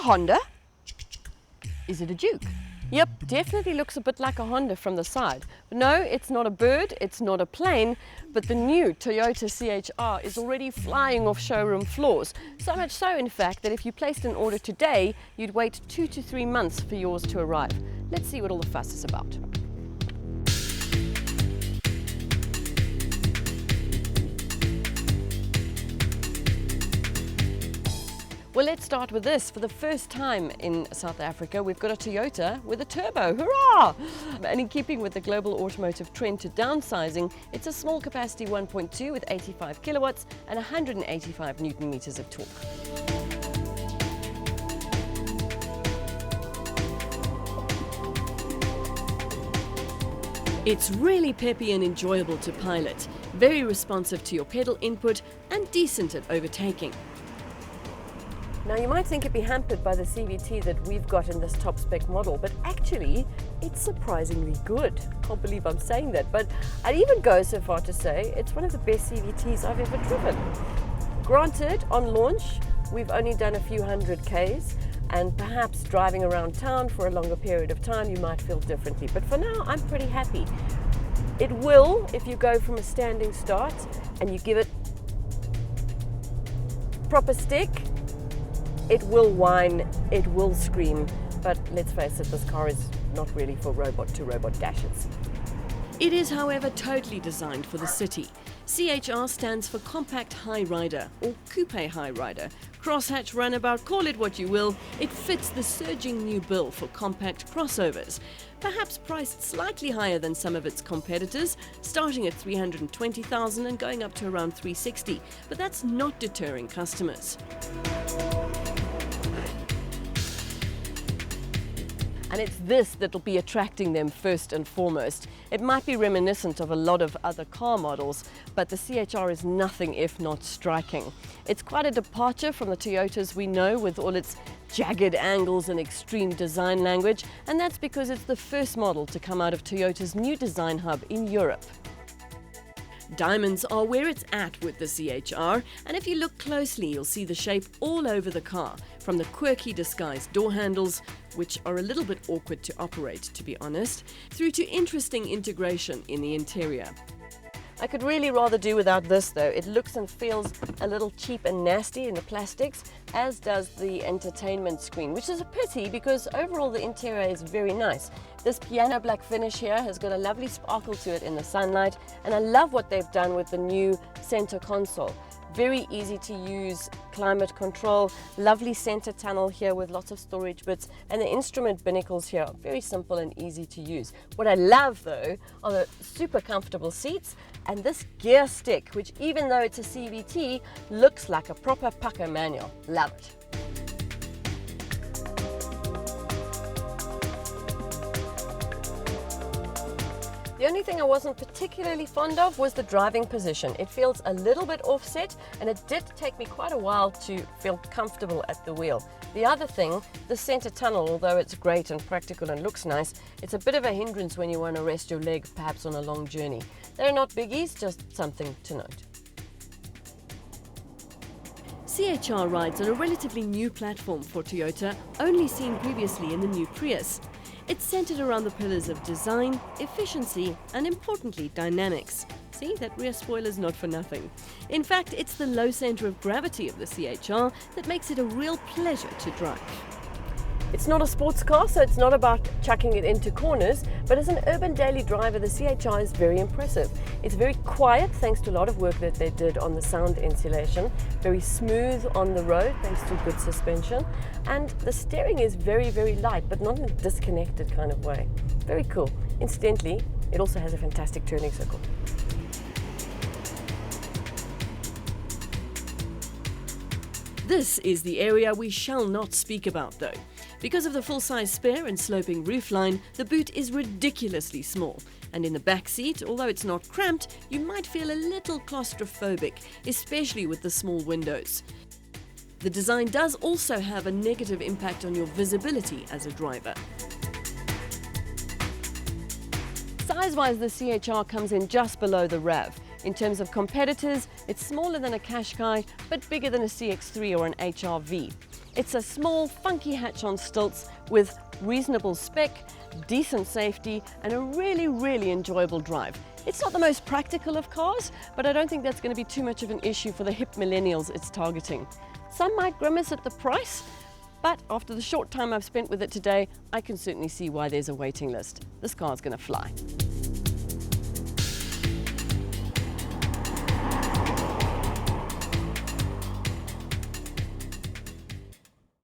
Honda? Is it a Duke? Yep, definitely looks a bit like a Honda from the side. But no, it's not a bird, it's not a plane, but the new Toyota CHR is already flying off showroom floors. So much so, in fact, that if you placed an order today, you'd wait 2 to 3 months for yours to arrive. Let's see what all the fuss is about. Well, let's start with this. For the first time in South Africa, we've got a Toyota with a turbo. Hurrah! And in keeping with the global automotive trend to downsizing, it's a small capacity 1.2 with 85 kilowatts and 185 Newton meters of torque. It's really peppy and enjoyable to pilot, very responsive to your pedal input and decent at overtaking. Now you might think it'd be hampered by the CVT that we've got in this top spec model, but actually it's surprisingly good. Can't believe I'm saying that, but I'd even go so far to say it's one of the best CVTs I've ever driven. Granted, on launch, we've only done a few hundred Ks, and perhaps driving around town for a longer period of time, you might feel differently. But for now, I'm pretty happy. It will, if you go from a standing start and you give it proper stick, it will whine, it will scream, but let's face it, this car is not really for robot-to-robot dashes. It is, however, totally designed for the city. CHR stands for Compact High Rider or Coupe High Rider. Crosshatch runabout, call it what you will, it fits the surging new bill for compact crossovers. Perhaps priced slightly higher than some of its competitors, starting at $320,000 and going up to around $360,000, but that's not deterring customers. And it's this that'll be attracting them first and foremost. It might be reminiscent of a lot of other car models, but the CHR is nothing if not striking. It's quite a departure from the Toyotas we know, with all its jagged angles and extreme design language, and that's because it's the first model to come out of Toyota's new design hub in Europe. Diamonds are where it's at with the CHR, and if you look closely you'll see the shape all over the car, from the quirky disguised door handles, which are a little bit awkward to operate to be honest, through to interesting integration in the interior. I could really rather do without this though. It looks and feels a little cheap and nasty in the plastics, as does the entertainment screen, which is a pity because overall the interior is very nice. This piano black finish here has got a lovely sparkle to it in the sunlight, and I love what they've done with the new center console. Very easy to use, climate control, lovely center tunnel here with lots of storage bits, and the instrument binnacles here are very simple and easy to use. What I love though are the super comfortable seats and this gear stick, which even though it's a CVT, looks like a proper pucker manual. Love it. The only thing I wasn't particularly fond of was the driving position. It feels a little bit offset, and it did take me quite a while to feel comfortable at the wheel. The other thing, the center tunnel, although it's great and practical and looks nice, it's a bit of a hindrance when you want to rest your leg perhaps on a long journey. They're not biggies, just something to note. CHR rides on a relatively new platform for Toyota, only seen previously in the new Prius. It's centered around the pillars of design, efficiency, and importantly, dynamics. See, that rear spoiler's not for nothing. In fact, it's the low center of gravity of the CHR that makes it a real pleasure to drive. It's not a sports car, so it's not about chucking it into corners, but as an urban daily driver, the CHR is very impressive. It's very quiet, thanks to a lot of work that they did on the sound insulation, very smooth on the road, thanks to good suspension, and the steering is very, very light, but not in a disconnected kind of way. Very cool. Incidentally, it also has a fantastic turning circle. This is the area we shall not speak about though. Because of the full-size spare and sloping roofline, the boot is ridiculously small. And in the back seat, although it's not cramped, you might feel a little claustrophobic, especially with the small windows. The design does also have a negative impact on your visibility as a driver. Size-wise, the CHR comes in just below the RAV. In terms of competitors, it's smaller than a Qashqai, but bigger than a CX-3 or an HR-V. It's a small, funky hatch on stilts with reasonable spec, decent safety, and a really, really enjoyable drive. It's not the most practical of cars, but I don't think that's going to be too much of an issue for the hip millennials it's targeting. Some might grimace at the price, but after the short time I've spent with it today, I can certainly see why there's a waiting list. This car's going to fly.